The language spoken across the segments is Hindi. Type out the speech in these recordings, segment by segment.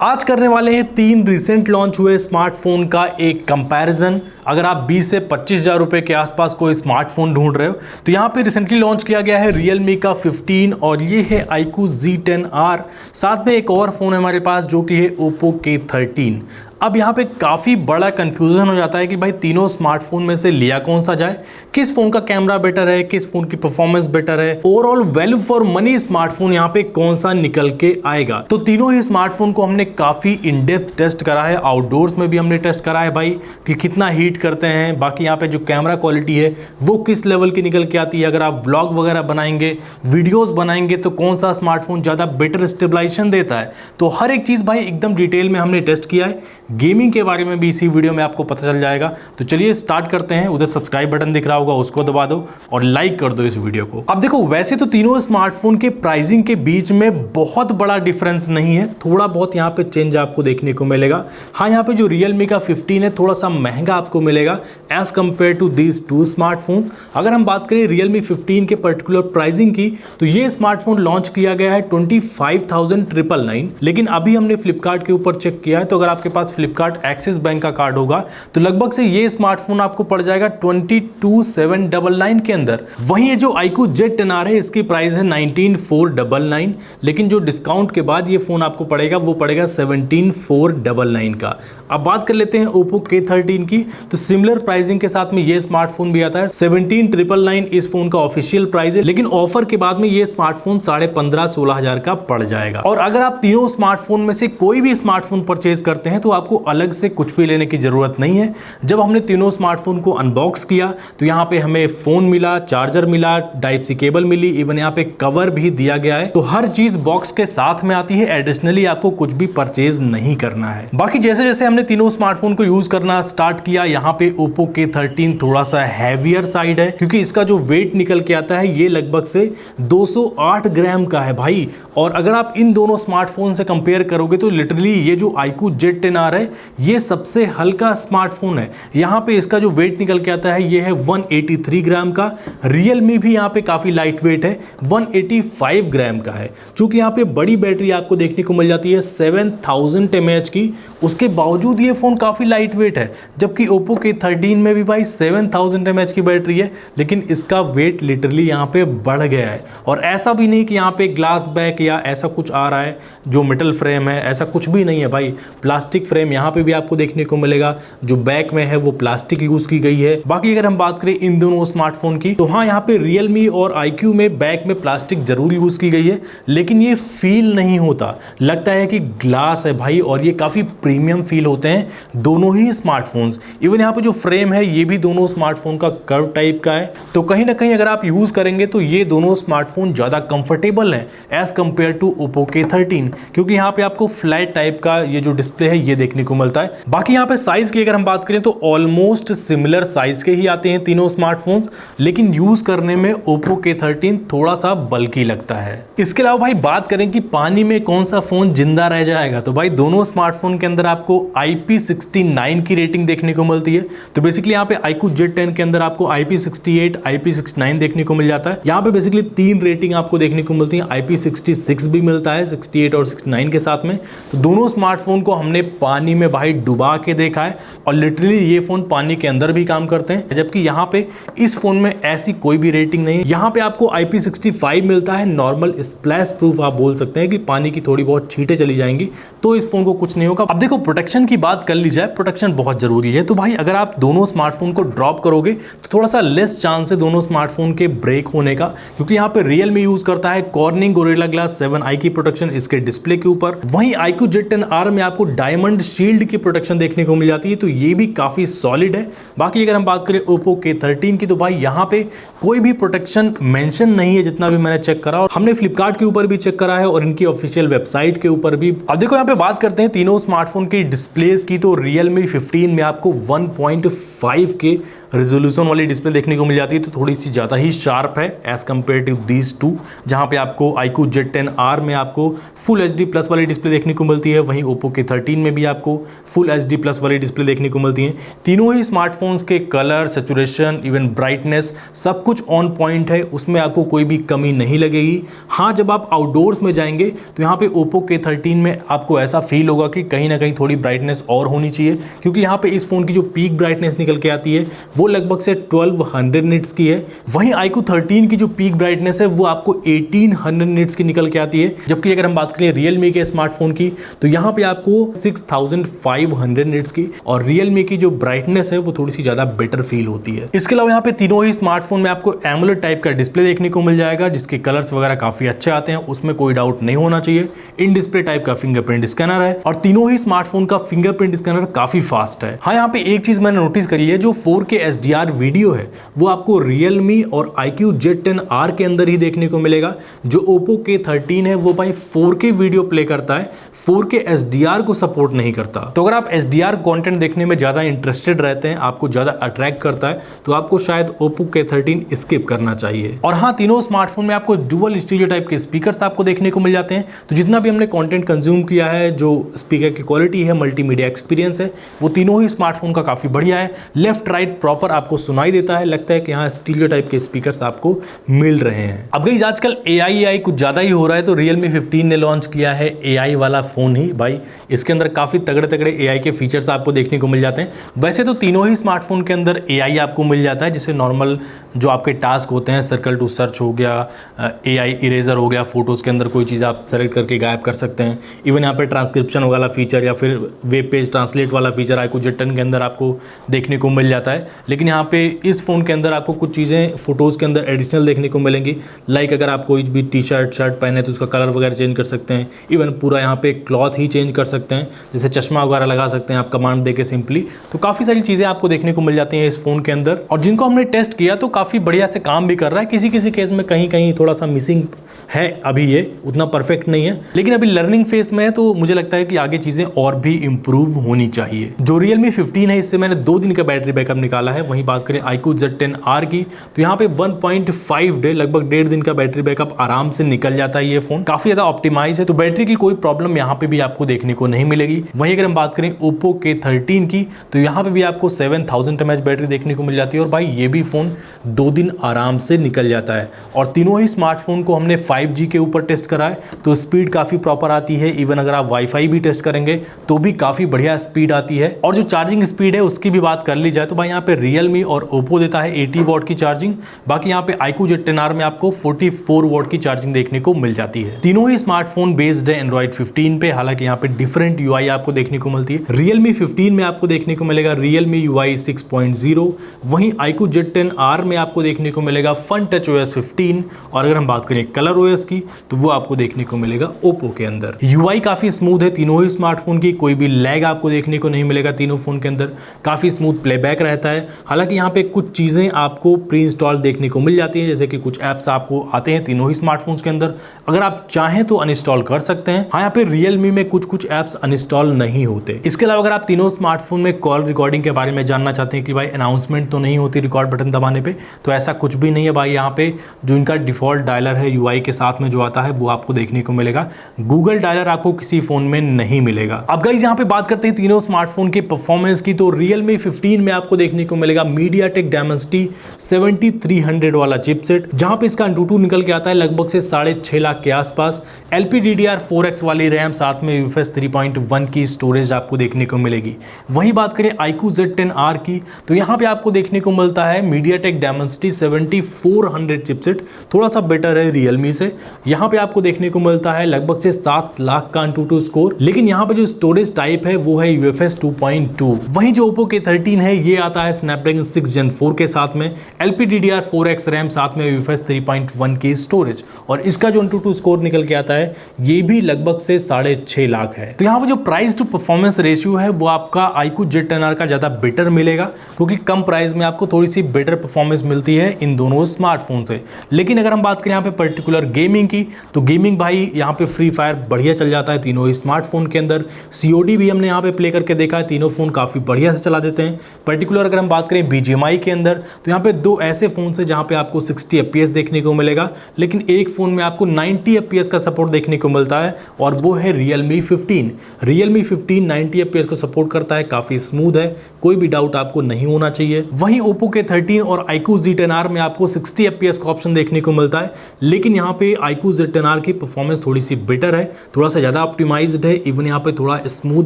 आज करने वाले हैं 3 रिसेंट लॉन्च हुए स्मार्टफोन का एक कंपैरिजन। अगर आप 20 से 25,000 रुपए के आसपास कोई स्मार्टफोन ढूंढ रहे हो तो यहाँ पे रिसेंटली लॉन्च किया गया है Realme का 15 और ये है iQOO Z10R। साथ में एक और फोन है हमारे पास जो कि है Oppo K13। अब यहाँ पे काफ़ी बड़ा कंफ्यूजन हो जाता है कि भाई तीनों स्मार्टफोन में से लिया कौन सा जाए, किस फोन का कैमरा बेटर है, किस फोन की परफॉर्मेंस बेटर है, overall value for money smartphone यहाँ पे कौन सा निकल के आएगा। तो तीनों ही स्मार्टफोन को हमने काफ़ी इन डेप्थ टेस्ट करा है, आउटडोर्स में भी हमने टेस्ट करा है भाई कि कितना हीट करते हैं, बाकी यहाँ पे जो कैमरा क्वालिटी है वो किस लेवल की निकल के आती है। अगर आप व्लॉग वगैरह बनाएंगे, वीडियोज़ बनाएंगे तो कौन सा स्मार्टफोन ज़्यादा बेटर स्टेबलाइजेशन देता है, तो हर एक चीज़ भाई एकदम डिटेल में हमने टेस्ट किया है। गेमिंग के बारे में भी इसी वीडियो में आपको पता चल जाएगा। तो चलिए स्टार्ट करते हैं। उधर सब्सक्राइब बटन दिख रहा होगा, उसको दबा दो और लाइक कर दो इस वीडियो को। अब देखो, वैसे तो तीनों स्मार्टफोन के प्राइसिंग के बीच में बहुत बड़ा डिफरेंस नहीं है, थोड़ा बहुत यहाँ पे चेंज आपको देखने को मिलेगा। हाँ, यहाँ पे जो Realme का 15 है थोड़ा सा महंगा आपको मिलेगा as compare to these two smartphones. अगर हम बात करें Realme 15 के पर्टिकुलर प्राइसिंग की तो ये स्मार्टफोन लॉन्च किया गया है 25,999, लेकिन अभी हमने फ्लिपकार्ट के ऊपर चेक किया है तो अगर आपके पास फ्लिपकार्ट एक्सिस बैंक का कार्ड होगा तो लगभग से ये स्मार्टफोन आपको पड़ जाएगा 22,799 के अंदर। वहीं ये जो iQOO Z10R है इसकी प्राइस है 19,499, लेकिन जो डिस्काउंट के बाद ये फोन आपको पड़ेगा वो पड़ेगा 17,499 का। अब बात कर लेते हैं Oppo K13 की, तो सिमिलर प्राइसिंग के साथ में ये स्मार्टफोन भी आता है। 17,999 इस फोन का ऑफिशियल प्राइस है, लेकिन ऑफर के बाद में ये स्मार्टफोन 15,500-16,000 का पड़ जाएगा। और अगर आप तीनों स्मार्टफोन में से कोई भी स्मार्टफोन परचेज करते हैं तो आपको अलग से कुछ भी लेने की जरूरत नहीं है। जब हमने तीनों स्मार्टफोन को अनबॉक्स किया तो यहाँ पे हमें फोन मिला, चार्जर मिला, टाइप सी केबल मिली, इवन यहाँ पे कवर भी दिया गया है। तो हर चीज बॉक्स के साथ में आती है, एडिशनली आपको कुछ भी परचेज नहीं करना है। बाकी जैसे जैसे हमने तीनों स्मार्टफोन को यूज करना स्टार्ट किया, यहाँ पे Oppo K13 थोड़ा सा हैवियर साइड है क्योंकि इसका जो वेट निकल के आता है ये लगभग से 208 ग्राम का है भाई। और अगर आप इन दोनों स्मार्टफोन से कंपेयर करोगे तो लिटरली ये जो iQOO Z10R है ये सबसे हल्का स्मार्टफोन है। यहाँ पे इसका जो वेट निकल के आता है ये है 183 ग्राम का। Realme भी यहाँ पे काफी लाइट वेट है, 185 ग्राम का है। चूंकि यहाँ पे बड़ी बैटरी आपको देखने को मिल जाती है 7000 mAh की, उसके बावजूद ये फोन काफी लाइट वेट है। जबकि Oppo K13 में भी भाई 7000 mAh की बैटरी है, लेकिन इसका वेट लिटरली यहाँ पे बढ़ गया है। और ऐसा भी नहीं कि यहाँ पे ग्लास बैक या ऐसा कुछ आ रहा है जो मेटल फ्रेम है, ऐसा कुछ भी नहीं है भाई। प्लास्टिक फ्रेम यहाँ पे भी आपको देखने को मिलेगा, जो बैक में है वो प्लास्टिक यूज की गई है। बाकी अगर हम बात करें इन दोनों स्मार्टफोन की तो हाँ, यहाँ पे Realme और iQOO में बैक में प्लास्टिक जरूर यूज की गई है, लेकिन ये फील नहीं होता, लगता है कि ग्लास है भाई। और ये काफी प्रीमियम फील होते हैं दोनों ही स्मार्टफोन्स। इवन यहाँ पे जो फ्रेम है ये भी दोनों स्मार्टफोन का कर्व टाइप का है, तो कहीं ना कहीं अगर आप यूज करेंगे तो ये दोनों स्मार्टफोन ज्यादा कंफर्टेबल है as compare to Oppo K13, क्योंकि यहाँ पे आपको फ्लैट टाइप का ये जो डिस्प्ले है ये देखने को मिलता है। बाकी यहाँ पे साइज की अगर हम बात करें तो ऑलमोस्ट सिमिलर साइज के ही आते हैं तीनों स्मार्टफोन्स, लेकिन यूज करने में Oppo K13 थोड़ा सा बल्कि लगता है। इसके अलावा भाई बात करें कि पानी में कौन सा फोन जिंदा रह जाएगा, तो भाई दोनों स्मार्टफोन के अंदर आपको IP69 की रेटिंग देखने को मिलती है। तो बेसिकली यहाँ पे iQOO Z10 के अंदर आपको IP68, IP69 देखने को मिल जाता है। यहाँ पे बेसिकली 3 रेटिंग आपको देखने को मिलती है, IP66 भी मिलता है 68 और 69 के साथ में। तो दोनों स्मार्टफोन को हमने पानी में भाई डुबा के देखा है और लिटरली ये फोन पानी के अंदर भी काम करते हैं, जबकि यहाँ पे इस फोन में ऐसी कोई भी रेटिंग नहीं है। यहाँ पे आपको IP65 मिलता है, नॉर्मल स्प्लैश प्रूफ आप बोल सकते हैं कि पानी की थोड़ी बहुत छींटे चली जाएंगी तो इस फोन को कुछ नहीं होगा। अब देखो, प्रोटेक्शन की बात कर ली जाए, प्रोटेक्शन बहुत जरूरी है। तो भाई अगर आप दोनों स्मार्टफोन को ड्रॉप करोगे तो थोड़ा सा लेस चांस है दोनों स्मार्टफोन के ब्रेक होने का, क्योंकि यहाँ पे Realme यूज करता है Corning Gorilla Glass 7i की प्रोटेक्शन इसके डिस्प्ले के ऊपर। वहीं iQOO Z10R में आपको डायमंड शील्ड की प्रोटेक्शन देखने को मिल जाती है, तो ये भी काफी सॉलिड है। बाकी अगर हम बात करें Oppo K13 की तो भाई यहाँ पे कोई भी प्रोटेक्शन मेंशन नहीं है जितना भी मैंने चेक करा, और हमने फ्लिपकार्ट के ऊपर भी चेक करा है और इनकी ऑफिशियल वेबसाइट के ऊपर भी। अब देखो, यहाँ पे बात करते हैं तीनों स्मार्टफोन की डिस्प्ले डिस्प्लेस की तो Realme 15 में आपको 1.5 के रेजोल्यूशन वाली डिस्प्ले देखने को मिल जाती है, तो थोड़ी सी ज़्यादा ही शार्प है as compare to these two. जहाँ पे आपको iQOO Z10R में आपको फुल HD प्लस वाली डिस्प्ले देखने को मिलती है, वहीं Oppo के 13 में भी आपको फुल HD प्लस वाली डिस्प्ले देखने को मिलती है। तीनों ही स्मार्टफोन्स के कलर, सैचुरेशन, इवन ब्राइटनेस सब कुछ ऑन पॉइंट है, उसमें आपको कोई भी कमी नहीं लगेगी। हाँ, जब आप आउटडोर्स में जाएंगे तो यहाँ पे Oppo के 13 में आपको ऐसा फील होगा कि कहीं ना कहीं थोड़ी ब्राइटनेस और होनी चाहिए, क्योंकि यहाँ पे इस फोन की जो पीक ब्राइटनेस निकल के आती है वो लगभग से 1200 निट्स की है। वहीं iQOO 13 की जो पीक ब्राइटनेस है वो आपको 1800 निट्स की निकल के आती है। जबकि अगर हम बात करें Realme के स्मार्टफोन की तो यहाँ पे आपको 6500 निट्स की, और Realme की जो ब्राइटनेस है वो थोड़ी सी ज्यादा बेटर फील होती है। इसके अलावा यहाँ पे तीनों ही स्मार्टफोन में आपको एमोलेड टाइप का डिस्प्ले देखने को मिल जाएगा, जिसके कलर्स वगैरह काफी अच्छे आते हैं, उसमें कोई डाउट नहीं होना चाहिए। इन डिस्प्ले टाइप का फिंगरप्रिंट स्कैनर है, और तीनों ही स्मार्टफोन का फिंगरप्रिंट स्कैनर काफी फास्ट है। हाँ, यहाँ पे एक चीज मैंने नोटिस करी है, जो 4K HDR वीडियो है वो आपको Realme और iQOO Z10R के अंदर ही देखने को मिलेगा। जो Oppo के 13 है वो भाई 4K वीडियो प्ले करता है, 4K HDR को सपोर्ट नहीं करता। तो अगर आप HDR कंटेंट देखने में ज्यादा इंटरेस्टेड रहते हैं, आपको ज्यादा अट्रैक्ट करता है, तो आपको शायद Oppo के 13 स्किप करना चाहिए। और हाँ, तीनों स्मार्टफोन में आपको डुअल स्टीरियो टाइप के स्पीकर्स आपको देखने को मिल जाते हैं। तो जितना भी हमने कंटेंट कंज्यूम किया है, जो स्पीकर की क्वालिटी है, मल्टीमीडिया एक्सपीरियंस है, वो तीनों ही स्मार्टफोन का काफी बढ़िया है। लेफ्ट राइट प्रॉपर आपको सुनाई देता है, लगता है कि यहाँ स्टीरियो टाइप के स्पीकर्स आपको मिल रहे हैं। अब गाइस, आजकल AI कुछ ज्यादा ही हो रहा है, तो Realme 15 ने लॉन्च किया है AI वाला फोन ही। भाई इसके अंदर काफी तगड़े तगड़े AI के फीचर्स आपको देखने को मिल जाते हैं। वैसे तो तीनों ही स्मार्टफोन के अंदर AI आपको मिल जाता है, जैसे नॉर्मल जो आपके टास्क होते हैं, सर्कल टू सर्च हो गया, AI इरेजर हो गया, फोटोज के अंदर कोई चीज़ आप सेलेक्ट करके गायब कर सकते हैं। इवन यहाँ पे ट्रांसक्रिप्शन वाला फीचर या फिर वेब पेज ट्रांसलेट वाला फीचर iQOO Z10 के अंदर आपको देखने को मिल जाता है। लेकिन यहाँ पे इस फोन के अंदर आपको कुछ चीज़ें फोटोज़ के अंदर एडिशनल देखने को मिलेंगी, लाइक अगर आप कोई भी टी शर्ट पहने तो उसका कलर वगैरह चेंज कर सकते हैं। इवन पूरा यहाँ पे क्लॉथ ही चेंज कर सकते हैं, जैसे चश्मा वगैरह लगा सकते हैं आप कमांड देके सिंपली। तो काफ़ी सारी चीज़ें आपको देखने को मिल जाती हैं इस फोन के अंदर, और जिनको हमने टेस्ट किया तो काफ़ी बढ़िया से काम भी कर रहा है। किसी किसी केस में कहीं कहीं थोड़ा सा मिसिंग है, अभी ये उतना परफेक्ट नहीं है, लेकिन अभी लर्निंग फेज में है, तो मुझे लगता है कि आगे चीज़ें और भी इंप्रूव होनी चाहिए। जो Realme 15 है, इससे मैंने 2 दिन का बैटरी बैकअप निकाला है। वहीं बात करें iQOO Z10R की, तो यहाँ पे 1.5 डे, लगभग 1.5 दिन का बैटरी बैकअप आराम से निकल जाता है। ये फोन काफी ज्यादा ऑप्टिमाइज है, तो बैटरी की कोई प्रॉब्लम यहाँ पे भी आपको देखने को नहीं मिलेगी। वहीं अगर हम बात करें Oppo के 13 की, तो यहाँ पे भी आपको 7000 mAh बैटरी देखने को मिल जाती है, और भाई ये भी फोन 2 दिन आराम से निकल जाता है। और तीनों ही स्मार्टफोन को हमने 5G के ऊपर टेस्ट करा है, तो स्पीड काफी प्रॉपर आती है। इवन अगर आप वाईफाई भी टेस्ट करेंगे तो भी काफी बढ़िया स्पीड आती है। और जो चार्जिंग स्पीड है उसकी भी बात कर ली जाए तो भाई यहाँ पे Realme और Oppo देता है 80 वॉट की चार्जिंग, बाकी यहाँ पे iQOO Z10R में आपको 44 वॉट की चार्जिंग देखने को मिल जाती है। तीनों ही स्मार्टफोन बेस्ड है Android 15 पे, हालांकि यहाँ पे डिफरेंट UI आपको देखने को मिलती है। Realme 15 में आपको देखने को मिलेगा Realme UI 6.0, वहीं iQOO Z10R में आपको देखने को मिलेगा FunTouchOS 15, और अगर हम बात करें कलर OS की तो वो आपको देखने को मिलेगा Oppo के अंदर। UI काफी स्मूथ है तीनों ही स्मार्टफोन की, कोई भी लैग आपको देखने को नहीं मिलेगा। तीनों फोन के अंदर काफी स्मूथ प्लेबैक रहता है। हालांकि यहाँ पे कुछ चीजें आपको प्री इंस्टॉल देखने को मिल जाती हैं, जैसे कि कुछ ऐप्स आपको आते हैं तीनों ही स्मार्टफोन्स के अंदर, अगर आप चाहें तो अनइंस्टॉल कर सकते हैं। हाँ, यहाँ पे Realme में कुछ ऐप्स अनइंस्टॉल नहीं होते। इसके अलावा अगर आप तीनों स्मार्टफोन में कॉल रिकॉर्डिंग के बारे में जानना चाहते हैं कि भाई अनाउंसमेंट तो नहीं होती रिकॉर्ड बटन दबाने पे, तो ऐसा कुछ भी नहीं है भाई। यहाँ पे जो इनका डिफॉल्ट डायलर है UI के साथ में जो आता है वो आपको देखने को मिलेगा। गूगल डायलर आपको किसी फोन में नहीं मिलेगा। अब गाइस यहाँ पे बात करते हैं तीनों स्मार्टफोन के परफॉर्मेंस की, तो Realme 15 में आपको देखने को मिलेगा MediaTek Dimensity 7300 वाला चिपसेट, जहां पे इसका AnTuTu निकल के आता है लगभग से 6.5 लाख के आसपास। LPDDR4X वाली रैम, साथ में UFS 3.1 की स्टोरेज आपको देखने को मिलेगी। वहीं बात करें iQOO Z10R की, तो यहाँ पे आपको देखने को मिलता है MediaTek Dimensity 7400 चिपसेट, थोड़ा सा बेटर है Realme से। यहाँ पे आपको देखने को मिलता है लगभग से 7 लाख का AnTuTu स्कोर, लेकिन यहाँ पे जो स्टोरेज टाइप है वो है UFS 2.2। वहीं जो Oppo के 13 है ये आता है Snapdragon 6 Gen 4 के साथ में, LPDDR4X रैम, साथ में UFS 3.1 की स्टोरेज, और इसका जो AnTuTu स्कोर निकल के आता है ये भी लगभग से 6.5 लाख है। तो यहाँ पे जो प्राइस टू परफॉर्मेंस रेशियो है वो आपका iQOO Z10R का ज्यादा बेटर मिलेगा, क्योंकि कम प्राइस में आपको थोड़ी सी बेटर परफॉर्मेंस मिलती है इन दोनों स्मार्टफोन से। लेकिन अगर हम बात करें यहाँ पे पर्टिकुलर गेमिंग की, तो गेमिंग भाई यहाँ पे फ्री फायर बढ़िया चल जाता है तीनों ही स्मार्टफोन के अंदर। COD भी भी हमने यहाँ पे प्ले करके देखा है, तीनों फ़ोन काफ़ी बढ़िया से चला देते हैं। पर्टिकुलर अगर हम बात करें BGMI के अंदर, तो यहाँ पे दो ऐसे फ़ोन से जहाँ पे आपको 60 FPS देखने को मिलेगा, लेकिन एक फ़ोन में आपको 90 FPS का सपोर्ट देखने को मिलता है, और वो है Realme 15। Realme 15 90 FPS को सपोर्ट करता है, काफ़ी स्मूथ है, कोई भी डाउट आपको नहीं होना चाहिए। वहीं Oppo के 13 और iQOO Z10R में आपको 60 FPS का ऑप्शन देखने को मिलता है, लेकिन यहाँ पे iQOO Z10R की परफॉर्मेंस थोड़ी सी बेटर है, थोड़ा सा ज़्यादा ऑप्टिमाइज्ड है, इवन यहाँ पे थोड़ा स्मूथ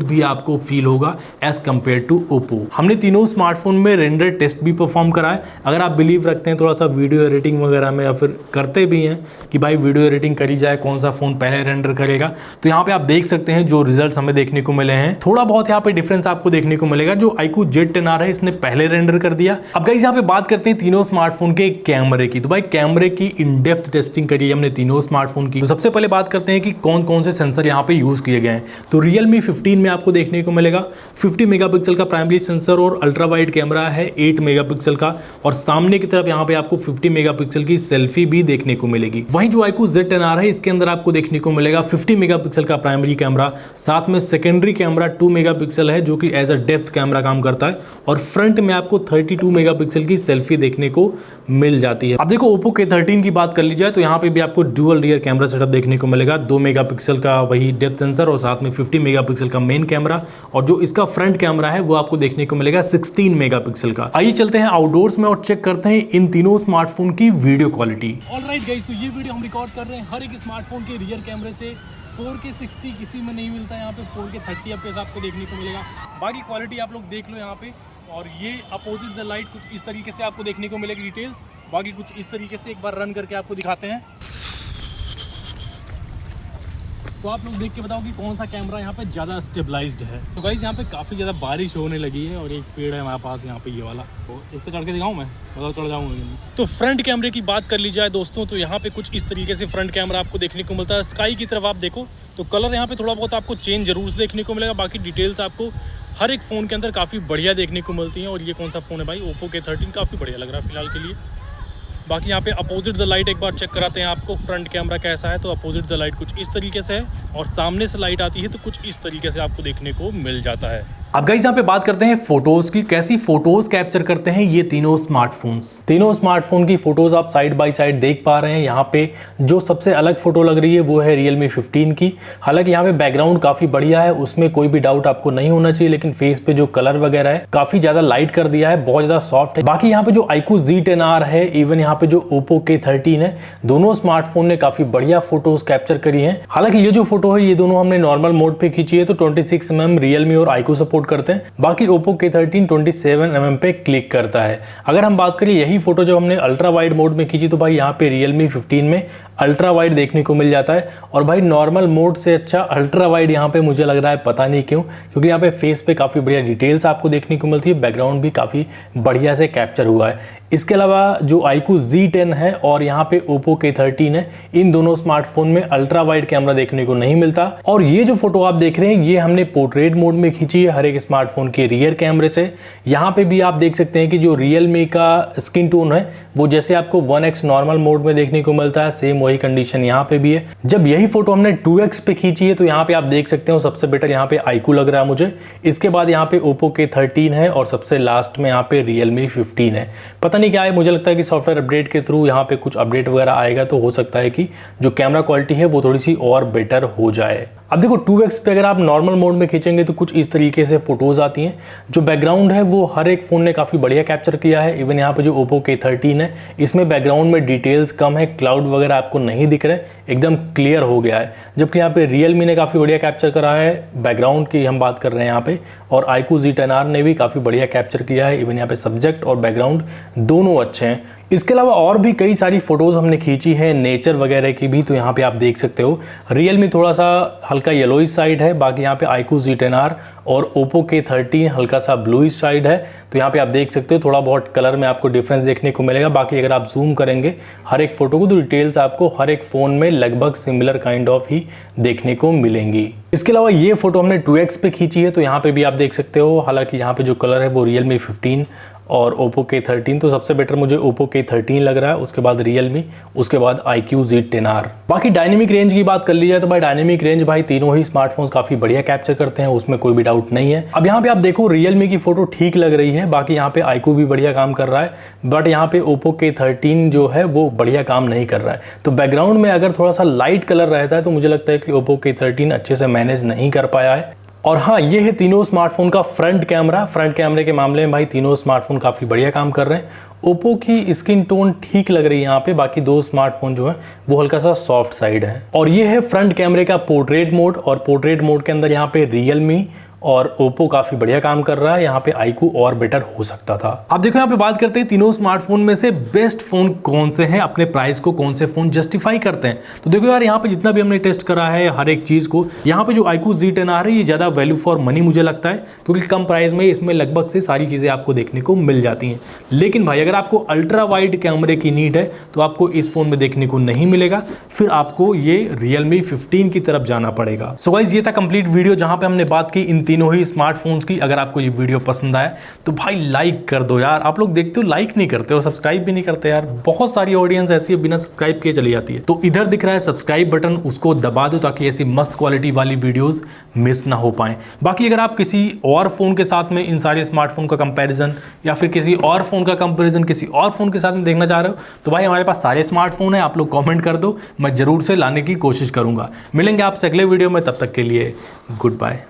भी आपको फील होगा एज कम्पेयर टू Oppo। हमने तीनों स्मार्टफोन में रेंडर टेस्ट भी परफॉर्म करा है। अगर आप बिलीव रखते हैं थोड़ा सा वीडियो एडिटिंग वगैरह में, या फिर करते भी हैं कि भाई वीडियो एडिटिंग करी जाए, कौन सा फ़ोन पहले रेंडर करेगा, तो यहाँ पे आप देख सकते हैं जो रिजल्ट हमें देखने को मिले हैं। थोड़ा बहुत यहाँ पे डिफरेंस आपको देखने को मिलेगा। जो iQOO Z10R है इसने पहले रेंडर कर दिया। अब गाइस यहाँ पे बात करते हैं तीनों स्मार्टफोन के कैमरे की। तो भाई कैमरे की इन डेप्थ टेस्टिंग करी है हमने तीनों स्मार्टफोन की। तो सबसे पहले बात करते हैं कि कौन कौन से सेंसर यहाँ पे यूज किए गए हैं। तो Realme 15 में आपको देखने को मिलेगा 50 मेगापिक्सल का प्राइमरी सेंसर और अल्ट्रा वाइड कैमरा है 8 मेगापिक्सल का, और सामने की तरफ यहाँ पे आपको 50 मेगापिक्सल की सेल्फी भी देखने को मिलेगी। वहीं जो iQOO Z10R है इसके अंदर आपको देखने को मिलेगा 50 मेगापिक्सल का प्राइमरी कैमरा, साथ में सेकेंडरी कैमरा 2 मेगापिक्सल है जो कि एज अ डेप्थ कैमरा काम करता है, और फ्रंट में आपको 32 मेगापिक्सल की सेल्फी देखने को मिल जाती है। अब देखो Oppo के 13 की बात कर ली जाए तो यहाँ पे भी आपको डुअल रियर कैमरा सेटअप देखने को मिलेगा, 2 मेगापिक्सल का वही डेप्थ सेंसर और साथ में 50 मेगापिक्सल का मेन कैमरा, और जो इसका फ्रंट कैमरा है वो आपको देखने को मिलेगा 16 मेगापिक्सल का। आइए चलते हैं आउटडोर्स में और चेक करते हैं इन तीनों स्मार्टफोन की वीडियो क्वालिटी। ऑलराइट गाइस, तो ये वीडियो हम रिकॉर्ड कर रहे हैं हर एक स्मार्टफोन के रियर कैमरे से। 4K 60 किसी में नहीं मिलता, यहाँ पे 4K 30 FPS आपको देखने को मिलेगा। बाकी क्वालिटी आप लोग देख लो यहाँ पे, और ये अपोजिट द लाइट कुछ इस तरीके से आपको देखने को मिलेगी डिटेल्स। बाकी कुछ इस तरीके से एक बार रन करके आपको दिखाते हैं, तो आप लोग देख के बताओ कि कौन सा कैमरा यहाँ पे ज़्यादा स्टेबलाइज्ड है। तो गाइस यहाँ पे काफ़ी ज़्यादा बारिश होने लगी है, और एक पेड़ है हमारे पास यहाँ पे ये वाला, तो इस पे चढ़ के दिखाऊँ मैं, मतलब चढ़ जाऊँगा। तो फ्रंट कैमरे की बात कर ली जाए दोस्तों, तो यहाँ पे कुछ इस तरीके से फ्रंट कैमरा आपको देखने को मिलता है। स्काई की तरफ आप देखो तो कलर यहाँ पे थोड़ा बहुत आपको चेंज जरूर देखने को मिलेगा। बाकी डिटेल्स आपको हर एक फ़ोन के अंदर काफ़ी बढ़िया देखने को मिलती हैं। और ये कौन सा फ़ोन है भाई, Oppo के 13, काफ़ी बढ़िया लग रहा है फिलहाल के लिए। बाकी यहाँ पे अपोजिट द लाइट एक बार चेक कराते हैं आपको, फ्रंट कैमरा कैसा है। तो अपोजिट द लाइट कुछ इस तरीके से है, और सामने से लाइट आती है तो कुछ इस तरीके से आपको देखने को मिल जाता है। अब गाइस यहाँ पे बात करते हैं फोटोज की, कैसी फोटोज कैप्चर करते हैं ये तीनों स्मार्टफोन्स। तीनों स्मार्टफोन की फोटोज आप साइड बाय साइड देख पा रहे हैं। यहाँ पे जो सबसे अलग फोटो लग रही है वो है Realme 15 की। हालांकि यहाँ पे बैकग्राउंड काफी बढ़िया है, उसमें कोई भी डाउट आपको नहीं होना चाहिए, लेकिन फेस पे जो कलर वगैरह है काफी ज्यादा लाइट कर दिया है, बहुत ज्यादा सॉफ्ट है। बाकी यहाँ पे जो iQOO Z10R है, इवन यहाँ पे जो Oppo के 13 है, दोनों स्मार्टफोन ने काफी बढ़िया फोटोज कैप्चर करी है। हालांकि ये जो फोटो है ये दोनों हमने नॉर्मल मोड पे खींची है, तो 26mm Realme और iQOO सपोर्ट करते हैं। बाकी Oppo के 13 27mm पे क्लिक करता है। अगर हम बात करें यही फोटो जब हमने अल्ट्रा वाइड मोड में खींची, तो भाई यहाँ पे Realme 15 में अल्ट्रा वाइड देखने को मिल जाता है। और भाई नॉर्मल मोड से अच्छा अल्ट्रा वाइड यहाँ पे मुझे लग रहा है, पता नहीं क्यों, क्योंकि यहाँ पे फेस पे काफ़ी बढ़िया डिटेल्स आपको देखने को मिलती है, बैकग्राउंड भी काफ़ी बढ़िया से कैप्चर हुआ है। इसके अलावा जो iQOO Z10 है और यहाँ पे Oppo के 13 है, इन दोनों स्मार्टफोन में अल्ट्रा वाइड कैमरा देखने को नहीं मिलता। और ये जो फोटो आप देख रहे हैं ये हमने पोर्ट्रेट मोड में खींची है हर एक स्मार्टफोन के रियर कैमरे से। यहाँ पे भी आप देख सकते हैं कि जो Realme का स्किन टोन है वो जैसे आपको 1x नॉर्मल मोड में देखने को मिलता है, सेम वही कंडीशन यहाँ पे भी है। जब यही फोटो हमने 2x पे खींची है तो यहाँ पे आप देख सकते हो सबसे बेटर यहाँ पे iQOO लग रहा है मुझे। इसके बाद यहाँ पे Oppo के 13 है, और सबसे लास्ट में यहाँ पे Realme 15 है। पता नहीं क्या है, मुझे लगता है कि सॉफ्टवेयर अपडेट के थ्रू यहाँ पे कुछ अपडेट वगैरह आएगा, तो हो सकता है कि जो कैमरा क्वालिटी है वो थोड़ी सी और बेटर हो जाए। अब देखो 2x पे अगर आप नॉर्मल मोड में खींचेंगे तो कुछ इस तरीके से फोटोज आती हैं। जो बैकग्राउंड है वो हर एक फ़ोन ने काफ़ी बढ़िया कैप्चर किया है। इवन यहाँ पे जो Oppo के 13 है इसमें बैकग्राउंड में डिटेल्स कम है, क्लाउड वगैरह आपको नहीं दिख रहे, एकदम क्लियर हो गया है। जबकि यहाँ पे Realme ने काफ़ी बढ़िया कैप्चर करा है, बैकग्राउंड की हम बात कर रहे हैं यहाँ पे, और iQOO Z10R ने भी काफ़ी बढ़िया कैप्चर किया है। इवन यहाँ पे सब्जेक्ट और बैकग्राउंड दोनों अच्छे हैं। इसके अलावा और भी कई सारी फोटोज़ हमने खींची है नेचर वगैरह की भी, तो यहाँ पे आप देख सकते हो Realme थोड़ा सा हल्का येलोइश साइड है, बाकी यहाँ पे iQOO Z10R और Oppo के 13 हल्का सा ब्लूइश साइड है। तो यहाँ पे आप देख सकते हो थोड़ा बहुत कलर में आपको डिफरेंस देखने को मिलेगा। बाकी अगर आप जूम करेंगे हर एक फोटो को तो डिटेल्स आपको हर एक फ़ोन में लगभग सिमिलर काइंड ऑफ ही देखने को मिलेंगी। इसके अलावा ये फोटो हमने 2x पे खींची है, तो यहाँ पे भी आप देख सकते हो, हालांकि यहाँ पे जो कलर है वो Realme 15 और Oppo K13, तो सबसे बेटर मुझे Oppo K13 लग रहा है, उसके बाद Realme, उसके बाद iQOO Z10R। बाकी डायनेमिक रेंज की बात कर ली जाए तो भाई डायनेमिक रेंज भाई तीनों ही स्मार्टफोन्स काफ़ी बढ़िया कैप्चर करते हैं, उसमें कोई भी डाउट नहीं है। अब यहाँ पे आप देखो Realme की फ़ोटो ठीक लग रही है, बाकी यहाँ पे iQOO भी बढ़िया काम कर रहा है, बट यहाँ पे Oppo K13 जो है वो बढ़िया काम नहीं कर रहा है। तो बैकग्राउंड में अगर थोड़ा सा लाइट कलर रहता है तो मुझे लगता है कि Oppo K13 अच्छे से मैनेज नहीं कर पाया है। और हाँ, ये है तीनों स्मार्टफोन का फ्रंट कैमरा। फ्रंट कैमरे के मामले में भाई तीनों स्मार्टफोन काफ़ी बढ़िया काम कर रहे हैं। ओप्पो की स्किन टोन ठीक लग रही है यहाँ पे, बाकी दो स्मार्टफोन जो है वो हल्का सा सॉफ्ट साइड है। और ये है फ्रंट कैमरे का पोर्ट्रेट मोड, और पोर्ट्रेट मोड के अंदर यहाँ पे Realme और Oppo काफ़ी बढ़िया काम कर रहा है। यहाँ पे iQOO और बेटर हो सकता था। अब देखो यहाँ पे बात करते हैं तीनों स्मार्टफोन में से बेस्ट फोन कौन से हैं, अपने प्राइस को कौन से फोन जस्टिफाई करते हैं। तो देखो यार, यहाँ पे जितना भी हमने टेस्ट करा है हर एक चीज़ को, यहाँ पे जो iQOO Z10R है ये ज़्यादा वैल्यू फॉर मनी मुझे लगता है, क्योंकि कम प्राइस में इसमें लगभग से सारी चीज़ें आपको देखने को मिल जाती हैं। लेकिन भाई अगर आपको अल्ट्रा वाइड कैमरे की नीड है तो आपको इस फोन में देखने को नहीं मिलेगा, फिर आपको ये Realme 15 की तरफ जाना पड़ेगा। सो गाइस, ये था कंप्लीट वीडियो जहाँ पे हमने बात की इन तीनों ही स्मार्टफोन की। अगर आपको ये वीडियो पसंद आया तो भाई लाइक कर दो यार। आप लोग देखते हो लाइक नहीं करते और सब्सक्राइब भी नहीं करते यार। बहुत सारी ऑडियंस ऐसी है बिना सब्सक्राइब किए चली जाती है। तो इधर दिख रहा है सब्सक्राइब बटन, उसको दबा दो ताकि ऐसी मस्त क्वालिटी वाली वीडियोस मिस ना हो पाए। बाकी अगर आप किसी और फोन के साथ में इन सारे स्मार्टफोन का कंपैरिजन या फिर किसी और फोन का कंपैरिजन किसी और फोन के साथ में देखना चाह रहे हो तो भाई हमारे पास सारे स्मार्टफोन है, आप लोग कॉमेंट कर दो, मैं जरूर से लाने की कोशिश करूंगा। मिलेंगे आपसे अगले वीडियो में, तब तक के लिए गुड बाय।